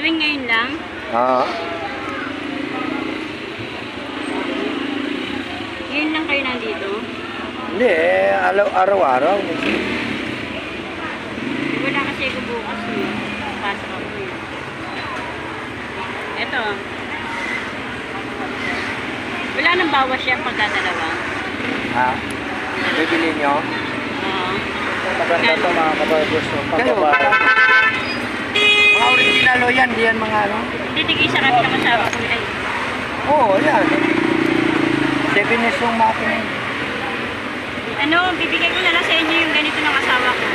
rin ngayon lang? Oo. Ngayon lang kayo nandito? Hindi, araw-araw. Wala kasi ako bukas eh. Pasok ako eh. Ito. Wala nang bawas yan pagkadalawa. Ha? Bibili nyo? Oo. Maganda ito mga kabarbers. Kayo, mga original o yan, di yan mga ano? Titigisa kami ng asawa ko ay. Oo, yan. 7 is yung makina. Ano, bibigay ko na lang sa inyo yung ganito ng asawa ko.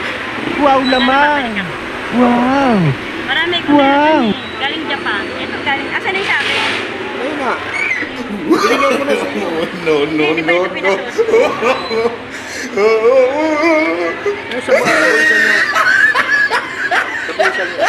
Wow naman! Wow! Marami ko na galing Japan. Ito galing, asan na yung sa akin? Ayun na. Binigay ko na sa inyo. No. Ano sa mga bulsa nyo? Sa bulsa nyo.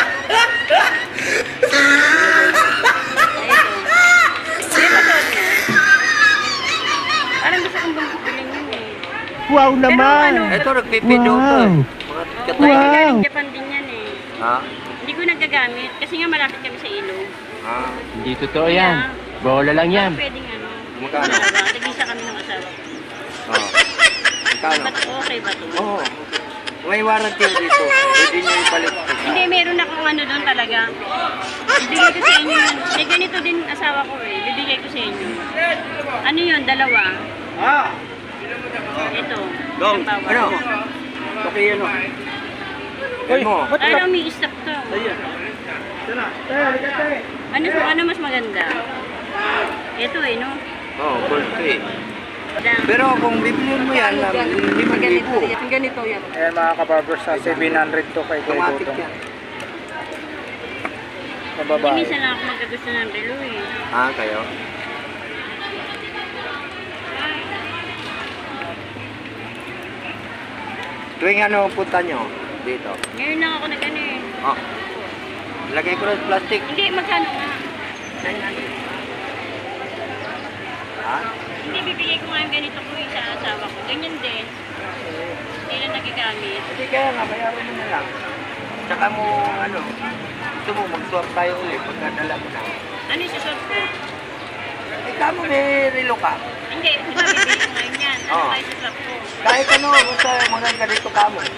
Parang gusto kong bumbiling yun eh. Wow naman! Ito, nagpipido to eh. Mga katay. Galing Japan din yan eh. Ha? Hindi ko nagagamit kasi nga malapit kami sa ilog. Ha? Hindi totoo yan. Bola lang yan. Pwedeng ano. Magkano? Tigisa kami ng asawa ko. Oo. Magkano? Okay ba ito? Oo. May warranty dito. Pwede nyo ipalit. Hindi, meron akong ano doon talaga. Bibigay ko sa inyo yun. May ganito din asawa ko eh. Bibigay ko sa inyo. Ano yun? Dalawa. Ito. Dong, Ang bawal. ano? Okay, ano? Ay, mo. Ano, may stock to. Ano mas maganda? Ito eh, no? Oo, gold to eh. Lang. Pero kung bibiliin mo yan, 5,000. Ganito yan. Ayan mga kabarbers, sa 700 to kay Automatic Kuya yan. Na Hindi babae. minsan lang ako magkagusto ng relo eh. Ah, kayo? Tuwing ano punta nyo dito? Ngayon lang ako nag-ano eh. Oh. Lagay ko ng plastic. Hindi, magkano nga? Ha? Hindi, bibigay ko nga yung ganito ko sa asawa ko. Ganyan din. Hindi na nagagamit. Hindi kaya nga, bayaran mo na lang. Tsaka mo, ano, gusto mo mag-swap tayo ulit pagkadala mo na. Ano yung susot ko? Ikaw mo may relo ka. Hindi, di ba bibigay ko ngayon yan? Ano Oo. ba yung susot ko? Kahit ano, basta maganda dito ka mo. Oo,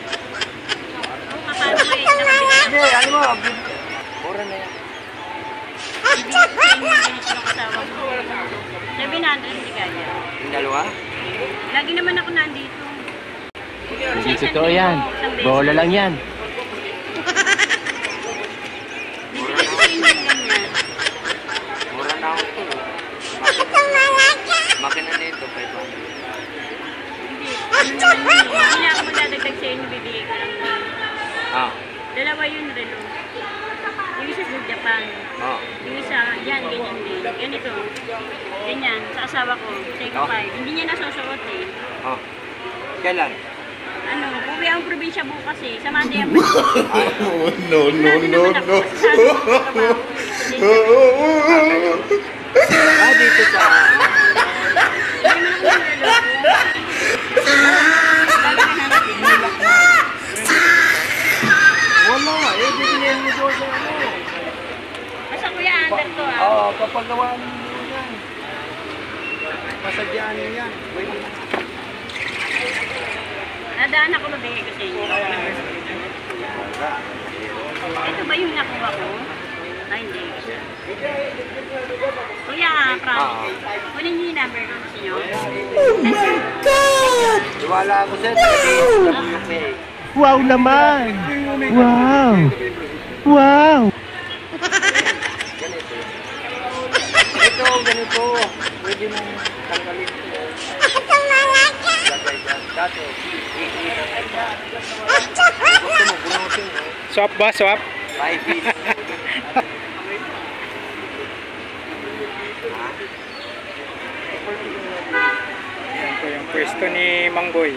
paano eh. Nakabigay Hindi, ano mo, mura na yan. bibigay ko sa inyo yung ganito ng asawa ko. 700, hindi kaya. Yung dalawa? Lagi naman ako nandito. Hindi totoo yan. Bola lang yan. Bibigay ko sa inyo yung ganyan. Mura na ako ito. Makina na ito, 500. Hindi. Ano naman yun eh. Hindi na ako magdadagdag sa inyo, bibigay ko lang yun. Ah, Dalawa yung relo. Yung isa sa Japan. oh. Yung isa, yan, ganyan din. Ganito. Ganyan, sa asawa ko. Take Oh. 5. Hindi niya nasusuot eh. Oh. Kailan? Ano, uwi ang probinsya bukas eh. Sa Monday ang No. Ah, dito sa... Wala, eh, bibilihan mo doon sa ano. Basta kuya, under to ah. Oo, papagawaan mo yan. Pasadyaan mo yan. Pwede na. Nadaan ako mabigay ko sa inyo. Ito ba yung nakuha ko? Ay, hindi. Kuya, promise. Kunin niyo yung number ko sa inyo. Iwala ako sir, kasi WP. Wow naman! Wow! Wow! Ito, ganito. Pwede mong tanggalin ito. Lagay dyan. Dati, gusto mo, bunutin mo. Swap ba? Swap? 5 feet. Yan po yung pwesto ni Mangboy.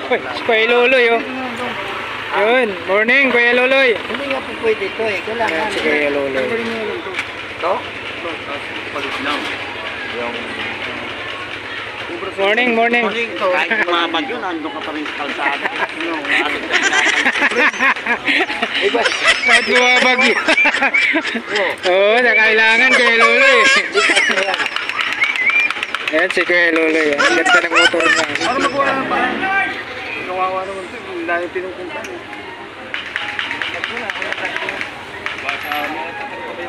Uy, si Kuya Loloy oh. Yun, morning Kuya Loloy. Hindi nga po pwede ito eh. Kailangan. Ayan si Kuya Loloy. Ito? Palit lang. Yung... Ubra Morning, morning. Kahit kumabag yun, nandun ka pa rin sa kalsada. Iba. Kahit bumabag yun. Oo, nakailangan kay Lolo eh. Ayan si Kuya Lolo eh. Ang ganda ng motor niya. Ano magawa ng parang? Kawawa naman ito. Dahil pinupunta.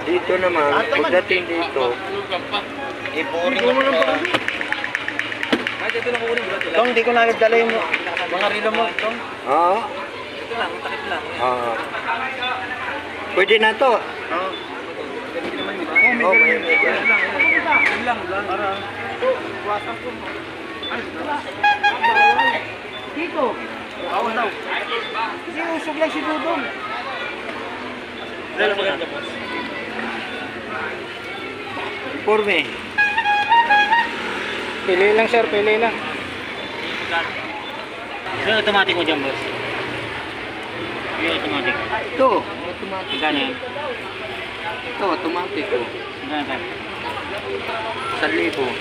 Dito naman, pagdating dito, ipuring mo lang ba? Tong, di ko na nagdala yung mga rilo mo, Tong. Oo. Ito lang, takip lang. Oo. Pwede na to. Oo. Oo, may lang. Para wasan ko. Dito. Awan daw. Kasi usog lang si Dudong. Dala mo yan. Porme. Pili lang sir, pili lang. Ito automatic mo dyan, boss. Yung automatic. Ito. Automatic. Gano yan? Ito, automatic ko. Gano? 1,000.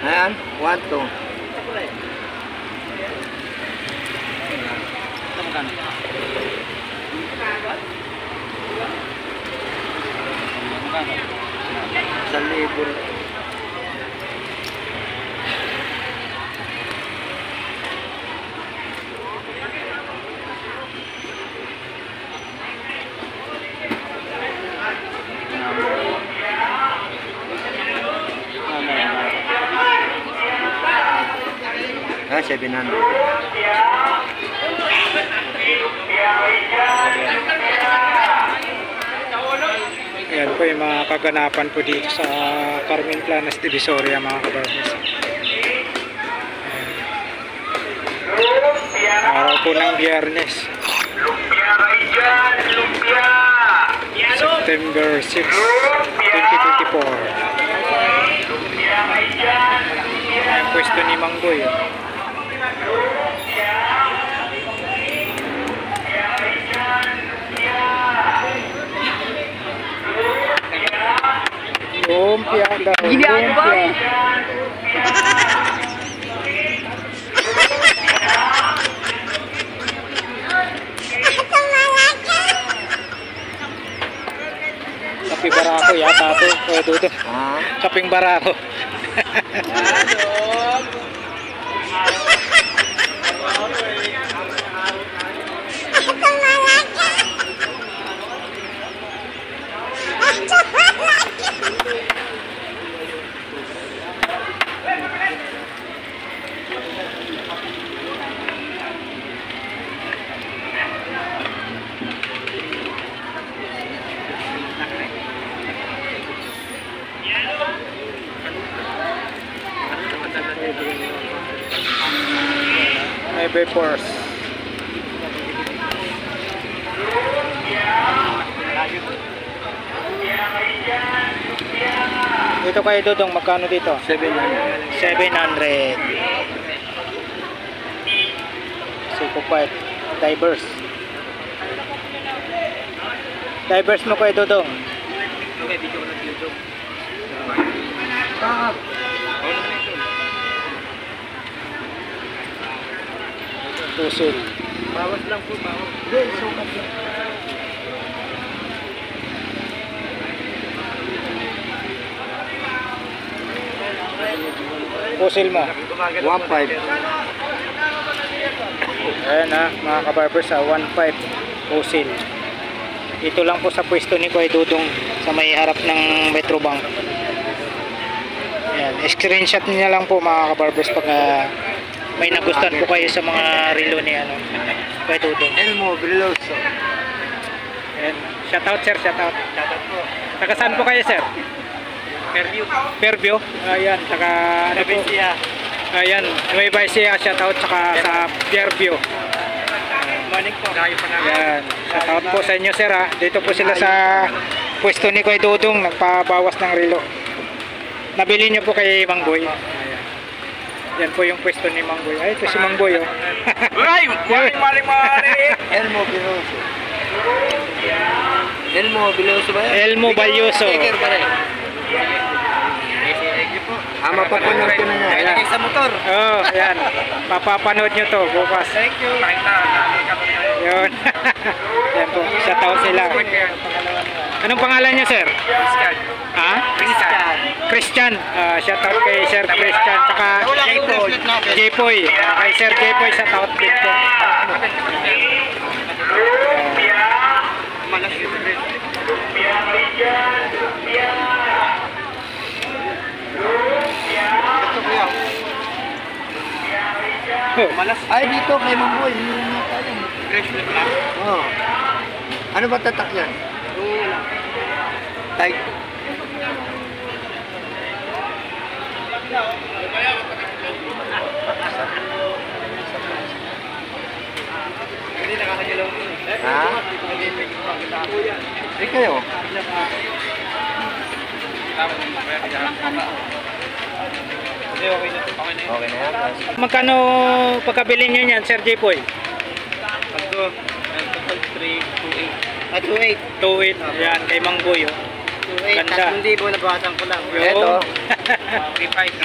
Ayan, 1, 2. Sa libur. Ah, 700. Ayan po yung mga kaganapan po dito sa Carmen Planas Divisoria mga kabarbers. Araw po ng Biyernes. September 6, 2024. Ang pwesto ni Manggoy. Lumpia daw. Lumpia. Kaping barako yata ito. Pwede ito. Kaping barako. May vapors. Dito kayo Dudong, magkano dito? 700. 700. Super 5. Divers. Divers mo kayo Dudong. Okay, video ko na YouTube. Pusil. Bawas lang po, bawas. Hindi, sukat lang. Pusil mo. 1.5. Ayan ha, mga kabarbers ha, 1.5 pusil. Dito lang po sa pwesto ni Kuya Dudong sa may harap ng Metrobank. Ayan, screenshot niya lang po mga kabarbers pag may nagustuhan po kayo sa mga relo ni Kuya Dudong. Elmo Brilloso. Ayan, shoutout sir, shoutout. Shoutout po. Taga saan po kayo sir? Fairview. Fairview? Ayan, taga ano po? Ayan, Nueva Ecija, shoutout saka sa Fairview. Morning po. Ayan, shoutout po sa inyo sir ha. Dito po sila sa pwesto ni Kuya Dudong, nagpabawas ng relo. Nabili niyo po kay Mang Boy. Ayan. Yan po yung pwesto ni Mang Boy. Ay, ito si Mang Boy oh. Ay, maling. Elmo Biloso. Elmo Biloso ba yan? Elmo Balyoso. Mapapanood ko na niya. Ilagay sa motor. Oh, ayan. Papapanood nyo to bukas. Thank you. Yun. Yan po. Shoutout sila. Anong pangalan niya, sir? Ha? Christian. Shoutout kay Sir Christian. Tsaka J-Poy. Kay Sir J-Poy, shoutout din po. Ay, dito kay Mamboy. Meron na tayo. Oh. Ano ba tatak yan? Ay. Ha? Ay kayo? Okay na yan. Magkano pagkabili nyo yan, Sir J-Poy? 2.8. 2.8. Yan, kay Mang Boy. Oh. 2.8. Ganda. Hindi mo nabawasan ko lang. Yo. Ito.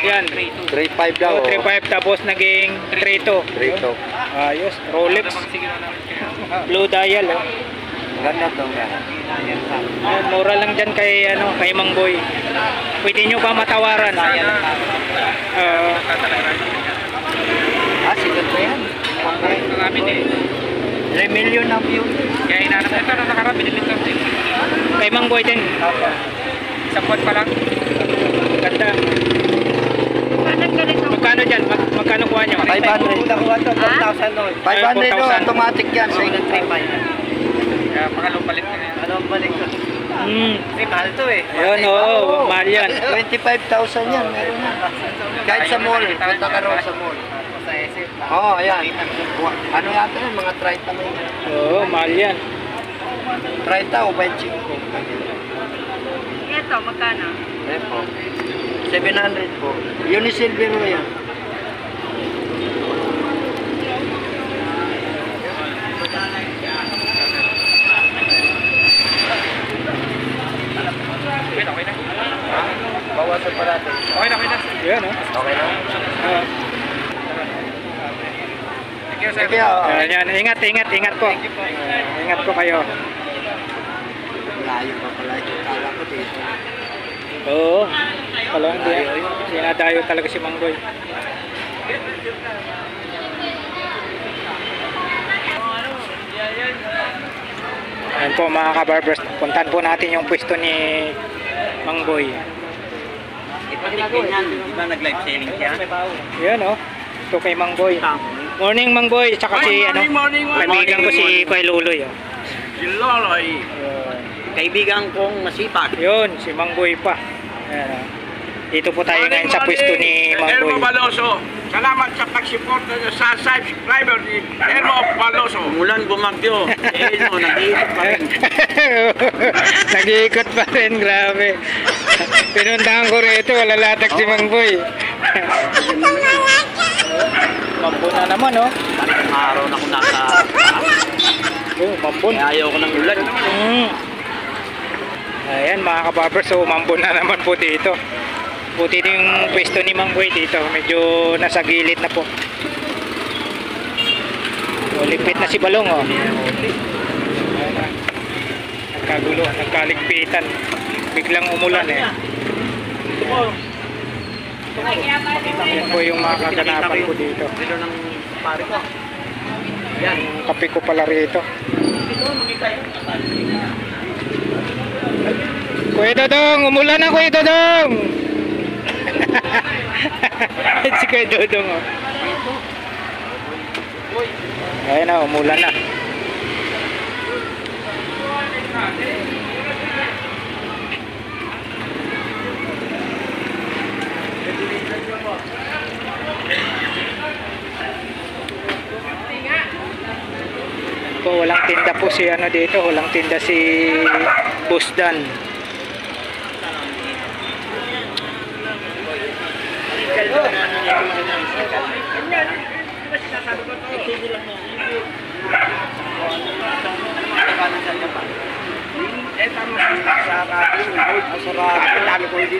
Yan. 3.5 daw. Oh, 3.5 tapos naging 3.2. 3.2. Ayos. Rolex. Blue dial. Oh. Ganda to. Ayan, mura lang dyan kay, kay Mang Boy. Pwede nyo pa matawaran. Sigat na yan. Okay. 3 million na view. Kaya hinanap ito na nakarami din ito. Kay Mang Boy din. Isang buwan pa lang. Ganda. Parang ganito. Magkano dyan? Magkano kuha nyo? 500. Nakuha to. 4,000 doon. 500 doon. 4,000. Automatic yan. Sa 3.5. Kaya pangalong palit na yan. Ano ang balik ko? Kasi mahal to eh. Ayun, oo. Mahal yan. 25,000 yan. Meron na. Kahit sa mall. Punta ka rin sa mall. Sa SF. Oo, ayan. Ano yata yun? Mga 30 na yun. Oo, mahal yan. 30 o 25. Ito, magkano? Ayan po. 700 po. Unisilver mo yan. Okay na. Bawasan pa natin. Okay na. Yan, oh. Okay na? Thank you, sir. Sige, oo. Yan. Ingat po. Ingat po kayo. Layo pa pala ito. Kala ko dito. Oo. Wala, hindi. Sinadayo talaga si Mang Boy. Ayan po mga kabarbers. Puntahan po natin yung pwesto ni Mang Boy. Di ba nag-live selling siya? Yan oh. Ito kay Mang Boy. Morning Mang Boy. Tsaka si kaibigan ko si Kuya Luloy. Oh. Si Loloy. Kaibigan kong masipag. Yun, si Mang Boy pa. Ayan, oh. Dito po tayo ngayon sa pwesto ni Mang Boy. Elmo Baloso. Salamat sa pag-support sa subscriber ni Elmo Baloso. Mulan bumagyo. Elmo, nag-iikot pa rin. Nag-iikot pa rin, grabe. Pinuntahan ko rito, wala latag si Mang Boy. Mambon na naman, oh. Tatlong araw na ako nasa Oh, mambon. kaya ayaw ko ng ulan. Ayan, mga kabarbers, so mambon na naman po dito. Puti din yung pwesto ni Mang Boy dito. Medyo nasa gilid na po. O, lipit na si Balong, oh. Ayan, ah. Nagkagulo, nagkaligpitan. Biglang umulan, eh. Yan po yung mga kaganapan ko dito. Dito ng pare ko. Yan. Yung kape ko pala rito. Kuya Dodong! Umulan na, Kuya Dodong! Si Kuya Dodong, oh. Ayan na, umulan na. Po, walang tinda po si ano dito, walang tinda si Boss Dan.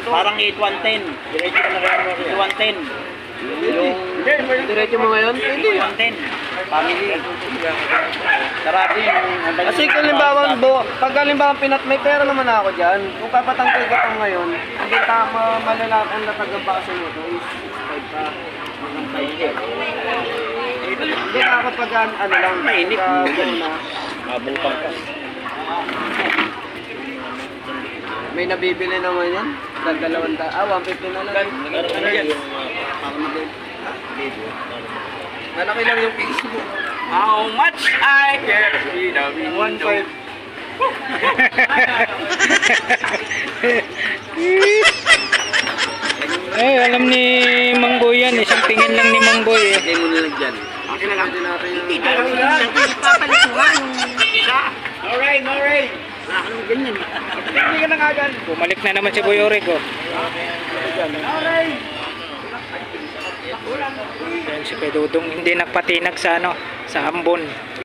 Parang 8-110. Diretso ka na rin. 8-110. Diretso mo ngayon? 8-110. Family. Sarado yun. Kasi kung halimbawa, pag halimbawa may pera naman ako dyan, kung papatangkay ka pa ngayon, hindi malalaki ang natagang bakasyon mo ito is 5 pa. Hindi na kapag ano lang, mainit. Mabutang ka. May nabibili naman yan. 150 na lang. Malaki lang yung piso mo. How much I care see the window. 1.5. Eh, alam ni Mangboy yan. Isang tingin lang ni Mangboy eh. Hindi mo na lang dyan. Okay na lang. Hindi Papalit mo nga yung isa. No rain, no rain. Hindi ka na kagan. Bumalik na naman si Boy Oreg oh. Dahil si Pedudong hindi nagpatinag sa ano, sa ambon.